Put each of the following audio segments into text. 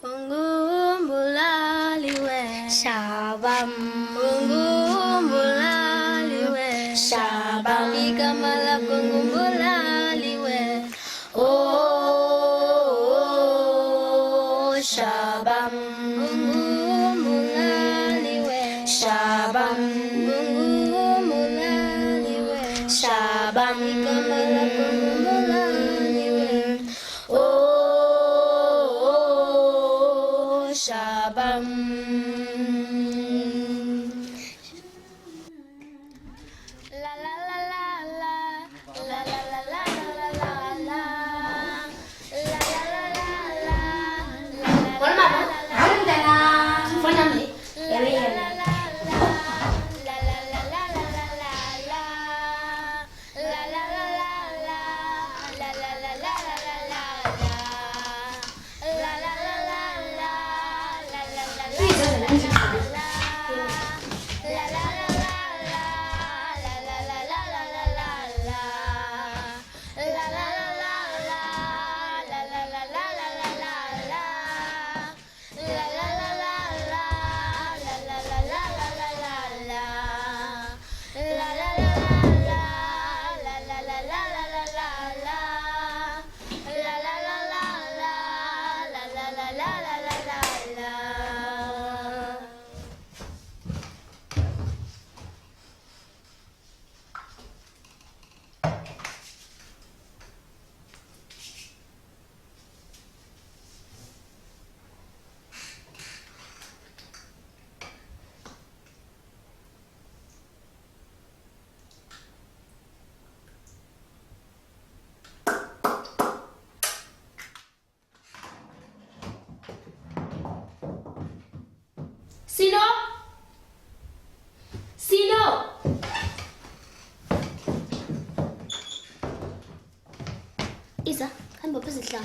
Ungumulaliwe Shabam Ungumulaliwe Shabam Igama lakho ngumulaliwe Oh Shabam Ungumulaliwe Shabam Ungumulaliwe Shabam Igama lakho ngumulaliwe Oh Shabam La la la la la la la la la la la la la Sino? Sino? Isa, kan bapa sebelah.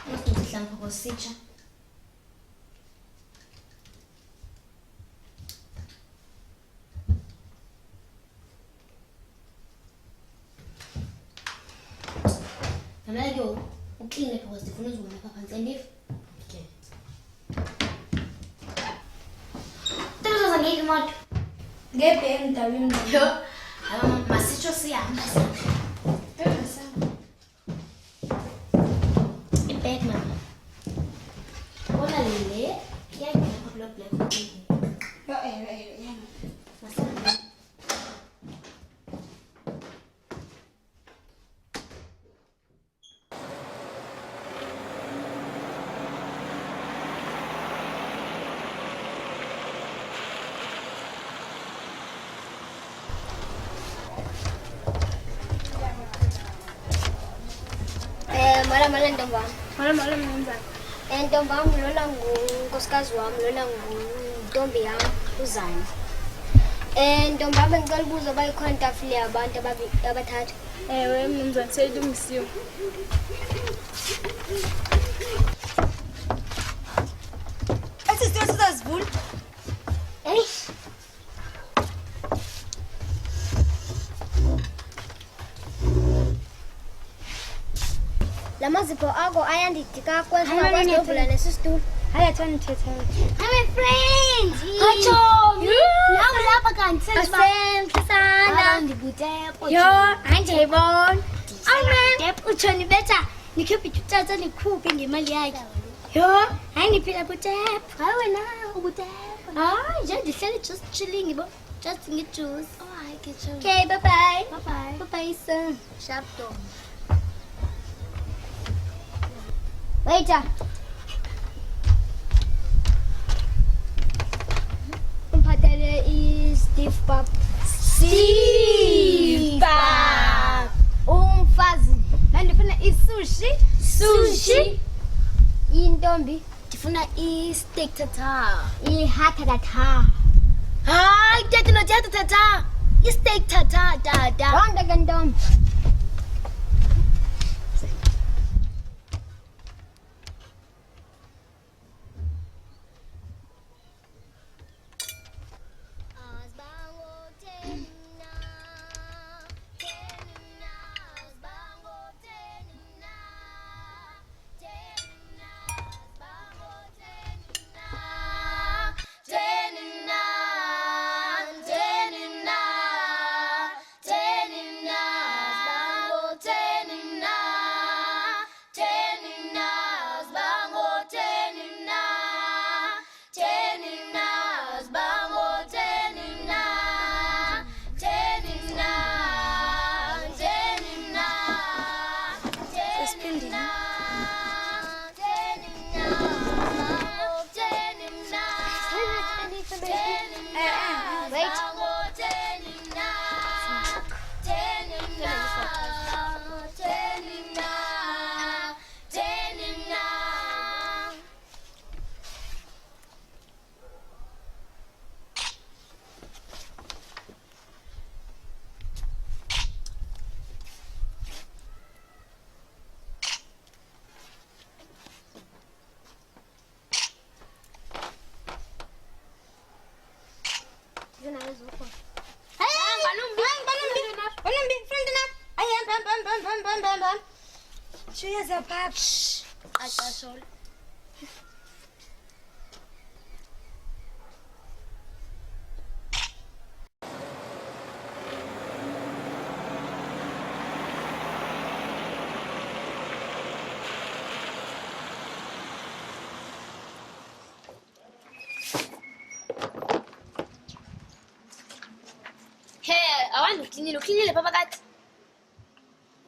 Mas sebelah kau sih. Namna ukline kwa zifuna zona papa ntsendif. Okay. Tena zangi kimoto. Ngepe mtawini. Yo. Hawa masicho siyahamba sana. Tena sana. Ibek mama. Bona lele, yake kwa block black. Yo yana. Masana. Malam-malam Ntombam. Malam-malam Ntombam. Ntombam lona ngunkosikazi wami lona nguntombi yami uZani. Ntombam ngicela ukubuza bayikhona itafile yabantu abathathu. Ewe mnumzane seyilungisiwe. Athi sizazivula. Hey. Lamazipho akho ayandidika kwenza ngakwazi ukuvula nesisitulo. Haya thani thetha. Hi my friends. Hacho. Nawe lapha kanti sengisana. Ndibutepo. Yo, anjayibona. Amen. Utshoni betha nikhiphe uthatha nikhuphe ngemali yakhe. Yo, hayi niphila butepo. Hayi wena ubutepo. Hayi nje ndihleli just chilling yebo. Just ngijuice. Oh, hayi ke chill. Okay, bye bye. Bye bye. Bye bye son. Sharp dog. Waiter. Umphathele i-stiff pap. Stiff pap. Umfazi. Mandifuna i-sushi. Sushi. Intombi. Ndifuna i-steak tartare. I-hatha tartare. Hayi, tata no-hatha tartare. I-steak tartare, tata. Ronda ke ntombi. Hey, I want to clean the papa cat.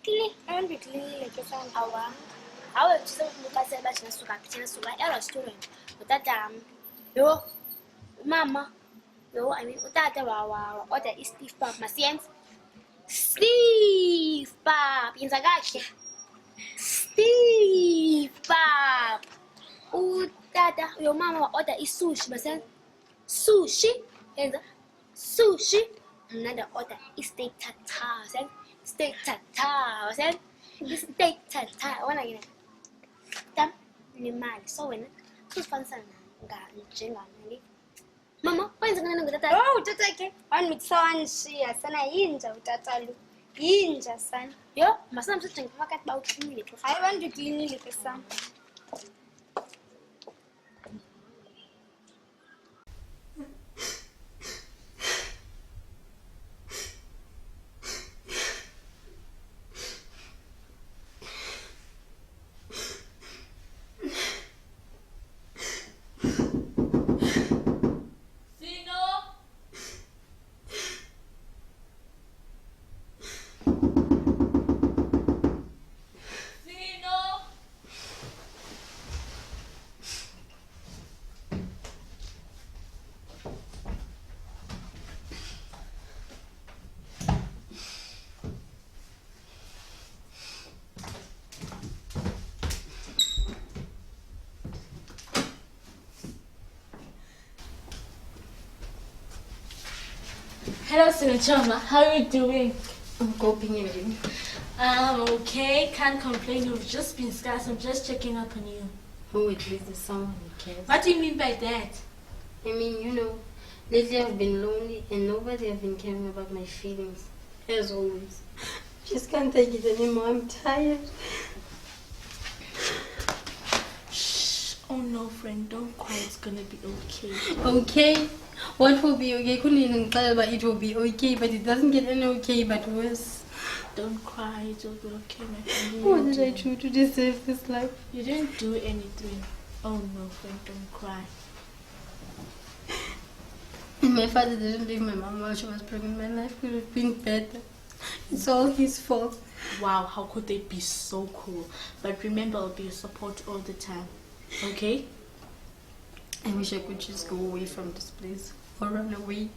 Clean. I want to clean the fan. I will just look at the bachelor sugar, error student. But that yo, mama, yo, I mean, that our order is Steve Pop, my science. Steve Pop, in the gash. Steve Pop. Oh, dada, your mama order is sushi, my son. Sushi, and sushi. Another order is steak tartare, sen. Steak tartare, sen. Steak tartare. What are you? Tam, ni mali. So when, who's fancy na njenga nani? Mama, why is it gonna go tata? Oh, tata ke. One with son, she as sana inja utatalu. Inja san. Yo, masam sa cheng makat bau clean it. I want to clean it some. Hello, Sinachama. How are you doing? I'm coping and you. I'm okay. Can't complain. You've just been scarce. I'm just checking up on you. Oh, at least there's someone who cares. What do you mean by that? I mean, lately I've been lonely and nobody have been caring about my feelings. As always. Just can't take it anymore. I'm tired. Shh. Oh no, friend. Don't cry. It's gonna be okay. Okay? What will be okay? Couldn't even tell, but it will be okay, but it doesn't get any okay, but worse. Don't cry. It will be okay, my friend. What did I do to deserve this life? You didn't do anything. Oh no, friend. Don't cry. My father didn't leave my mom while she was pregnant. My life could have been better. It's all his fault. Wow, how could they be so cruel? But remember, I'll be your support all the time. Okay? I wish I could just go away from this place or run away.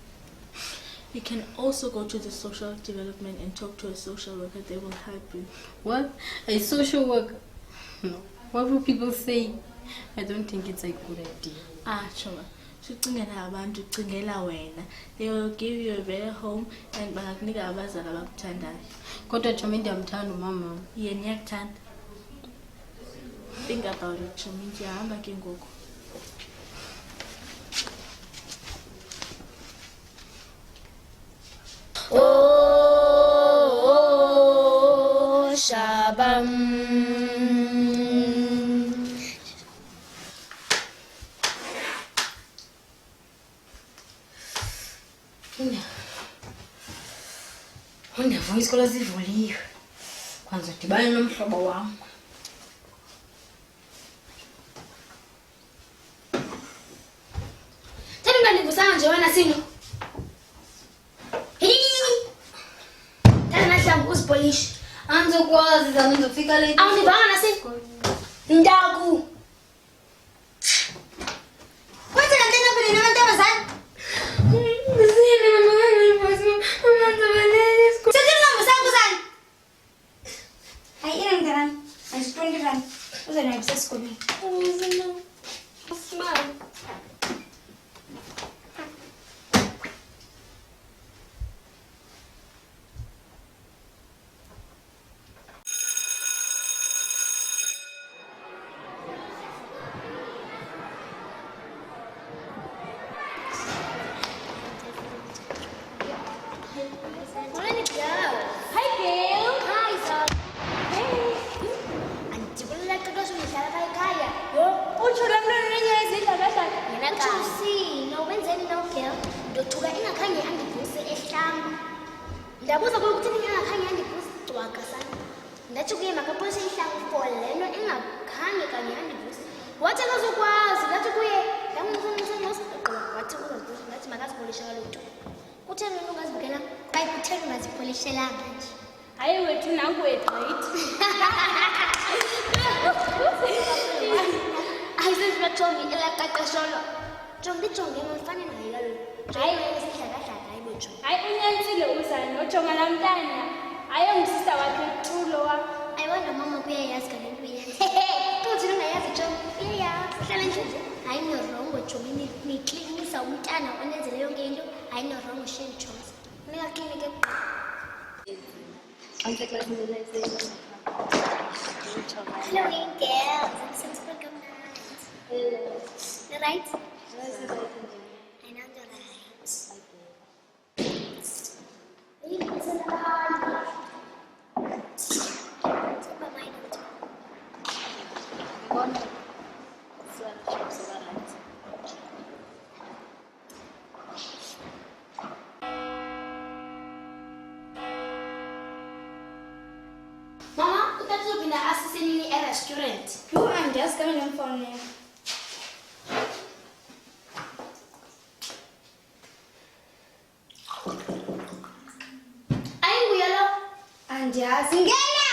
You can also go to the social development and talk to a social worker. They will help you. What? A social worker? No. What will people say? I don't think it's a good idea. Choma. They will give you a better home and bangakunika abazali abakuthandayo. Kodwa Choma ndiyamthanda umama. Yena uyakuthanda. Think about it, Choma. Ndiyahamba ke ngoku. Oh, Shabam. Undiyavuma isikolo sivuliwe. Kwanza udibane nomhlobo wam. Tena unganivusanga nje wena Sino. Tena nahlangu uzipolish. Angizokwazi zami ngizofika late. Awunivanga nasi? Ndaku. Kwathi kanti naphela namantombazane? Ngizile mama ngangiphosi. Amantombazane isikole. Sethi nombo sakho sani? Hayi ina ngirani. Ayisiqondi rani. Uzona yabisesikoleni. Uzona. Smile. Ndabuza ukuthi ngingakhange yandivusa sana. Ndathi kuye makapolisa ihlangu for lento engakhange kanye yandivusa. Wathi akazokwazi, ndathi kuye wathi uzazivusa, ndathi makazipolishe kaloku. Kutheni wena ungazibukela? Hayi kutheni ungazipolishelanga nje? Hayi wethu nakwethu right. Ayisifuna Tommy elaqaqasholo. Jonge mfane naye kaloku. Hayi wena sihlakadlaka hayibo Jonge. Hayi unyanisile uzana nojonga namntana. Hayi ngusista wakhe uculo wa. Ayiwona mama kuyayazi kanti uyayazi. Uthi ungayazi Jonge. Uyayazi. Uhlala nje. Hayi norongo Jonge niklinisa umntana onenzele yonke into. Hayi norongo shame Jonge. Nika klinike. Hello girls. I'm so welcome night. Right? I know the Mama, utatu bina asisini ni restaurant. You and just coming in for me. Ayi uyalo. Andiyazi ngena.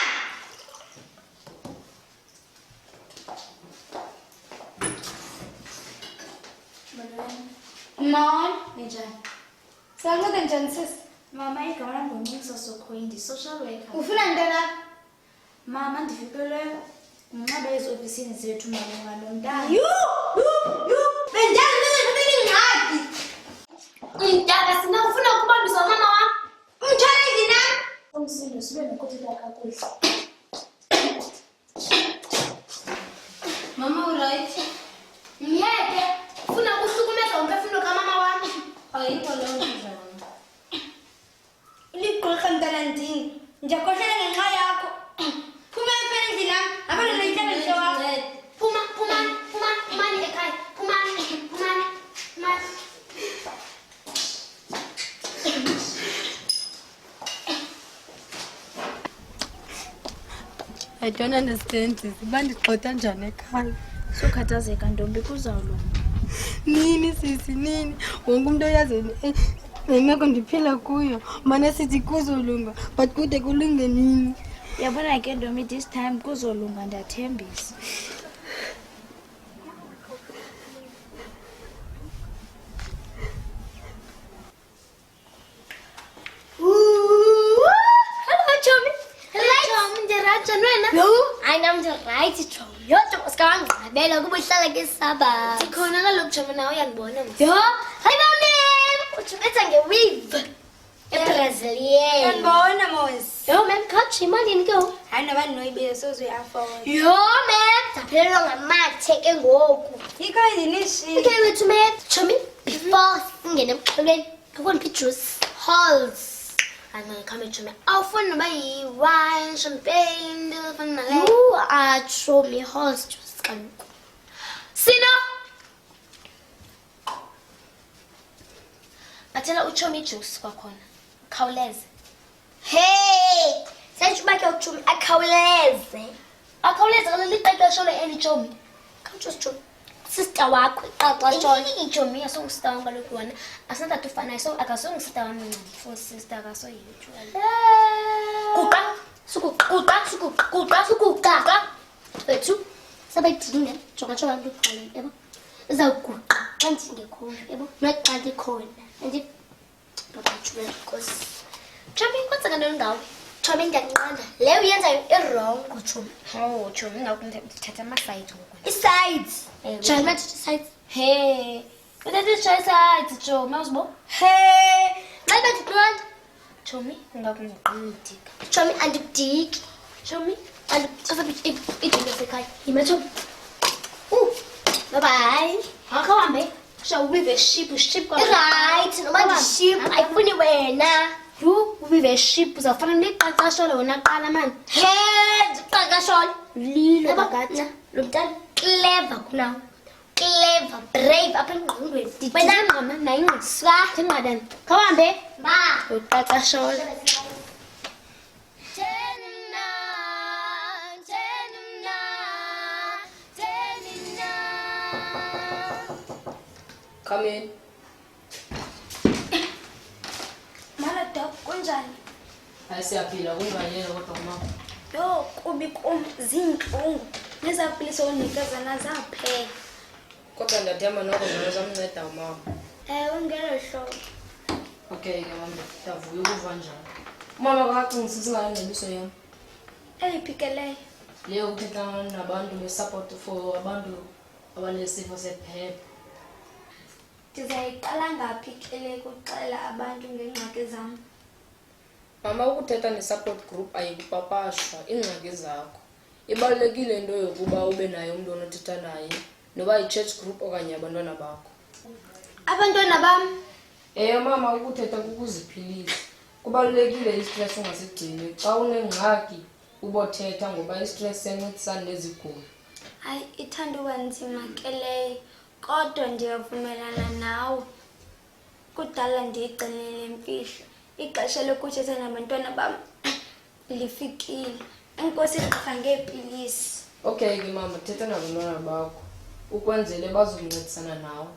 Mom, njani? Sangabe njani sis? Mama igama lami nguNxusa Sokhoyi, ndi-social worker. Ufuna ntona? Mama ndifikelwe nginqabe eziofisini zethu malunga nomntana. Benjani ngingxaki? Intaka sinafuna ukubambisa mama wam. Umthwale na? Umsindo sibe nokuthetha kakuhle. Mama uright? Myeke, ufuna ukuhlukumeza umphefumulo kamama wam. Ayikho leyo nto mama. Uligqirha mntanandini. Ndiyakhohlela ngenxa yakho. Phuma emfenendini nam. Abantu nayithandisho wakho. Phumani ekhaya. Phumani. I don't understand this. Bandixhotha njani ekhaya? Sukhathazeka ntombi kuzawulunga. Nini sisi nini? Wonke umuntu oyazi nemeko ndiphila kuyo. Mana sithi kuzolunga but kude kulunge nini? Uyabona ke ntombi this time kuzolunga ndiyathembisa. Hello, Tommy. No, I know the right Tommy. Yo, what's going on? I better go with like Saba. Khona kaloku Tommy nawe uyangibona manje. Yo, hi mom. It's like a weave. A Brazilian. Ngibona mos. Yo, man, catch him on go. Hayi nabantu noyibiye soze uyafola. Yo, man. Tapelo ngamathe ke ngoku. Yikho yinishi. Okay, wait a minute. Tommy, before ngene emxholweni, akukho pictures. Halls. I'm going to come to me. I'll find my wine, champagne, find my leg. You are show me halls just come. Sino? Batela uchomi juice kwakhona. Khawuleze. Hey! Senje bakhe uchomi akhawuleze. Akhawuleze ngaleli xesha le elichomi. Khawuthi uchomi. Sister wakho iqaqa Ichomi asongusista wami kaloku wona. Asenza tufana so akasongusista wami mina. For sister akaso usual. Sukuqa. Wethu sabedinga jonga abantu qala yebo. Izawuguqa xa ndingekho yebo. Naxa ndikhona. Andi baba chule because Chomi kwenzeka ntoni ngawe? Chomi ndiyanqanda. Leyo yenzayo i-wrong Chomi. Oh, Chomi ngakuthatha ama-side ngoku. I-sides. Chomi athatha i-sides. Hey, uthatha i-side Chomi awuzibo? Hey, xa bendiqanda. Chomi ngakundiqindika. Chomi andikudiki. Chomi Idinga sekhaya. Yima Chomi. Bye-bye. akawambe sha ubive ship kwa Right, noma ndiship ayifuni wena. you ubive ship uzafana neqaqasho lona qala manje. Hey, ndiqaqashona. Lilo Yebo, bakatha. lo mntana clever kunawe. clever, brave apha engqondweni. Wena ngqama nayingqiswa njengadani. Khawuhambe. Ba. Uqaqashola. Come in. Mama dog kunjani? Hayi siyaphila kungayena kodwa mama. Yo kubi kum zinhlungu. Nezapilisi onikeza zaphela. Kodwa ndathemba noko ngizamnceda mama. Ungelo hlobo. Okay ke mama, ndavuya ukuva njalo. Mama akacingisisi ngayo ngemiso yami. Eyiphikeleyo. Leyo ukuthetha nabantu besupport for abantu abanesifo sephepha. Ndizayiqala ngaphi kele kuxela abantu ngengxaki zam? Mama ukuthetha ne-support group ayikupapashwa iingxaki zakho. Ibalulekile into yokuba ube naye umuntu onothetha naye, noba yi-church group okanye abantwana bakho. Abantwana bam? Mama ukuthetha kukuziphilisa. Kubalulekile i-stress ungasigcini. Xa unengxaki ubothetha ngoba i-stress siyancedisana nezigulo. Hayi ithanda uba nzima ke leyo. Kodwa ndiyavumelana nawe. Kudala ndiyigcinile imfihlo. Ixesha lokuthetha nabantwana bam lifikile. Enkosi igqirha ngeepilisi. Okay ke mama, thetha nabantwana bakho ukwenzele bazokuncedisana nawe.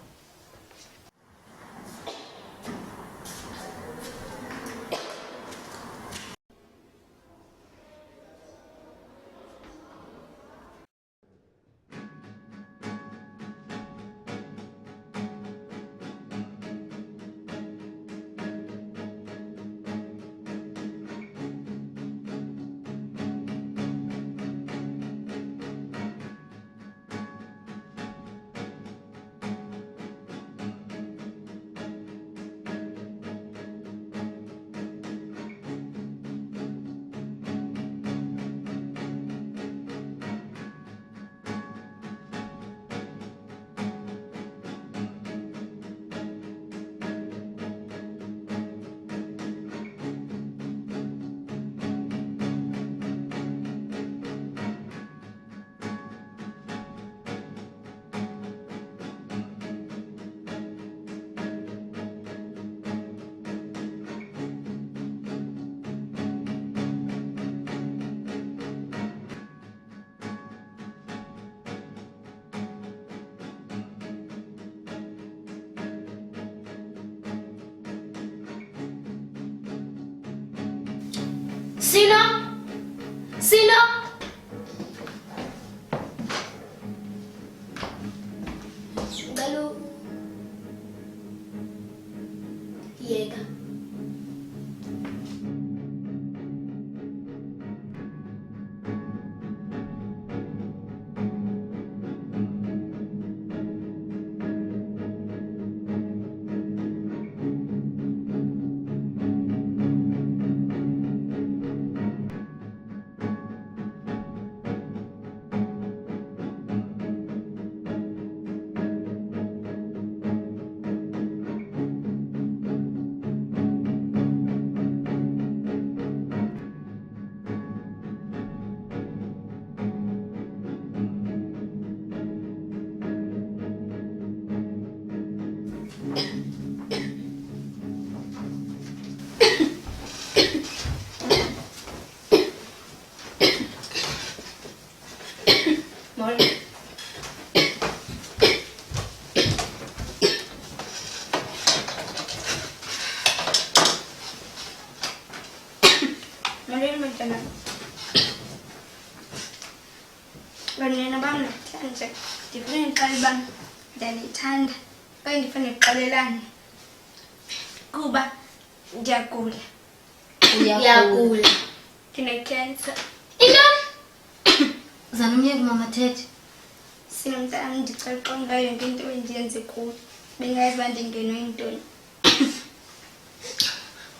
Sino! Balu. Yeka. Banina bam namhlanje ndifuna iqala bam ndiyalithanda kwaye ndifuna iqalelane kuba ndiyagula. Uyagula. Ndine-cancer. Into? Zanumyeka mama Thethe. Sinomntana ndicela uqonda yonke into endiyenze kuyo. Bengayazi uba ndingenwe yintoni.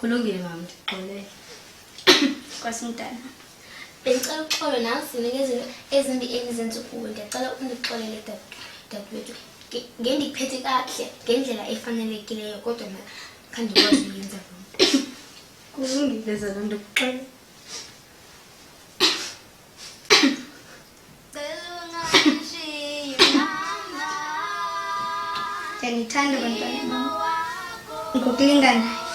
Kulungile mama, ndixolele. Kwasi mntana. Bengicela uxolo nazinto ngezinto ezimbi engizenze kuwe. Ndiyacela undixolele dadewethu. Ngendiphethe kakuhle ngendlela efanelekileyo kodwa khandikwazi uyenza loo. Kulungile zana ndikuxolele. Ngiyanithanda abantwana bami. Ngokulinganayo.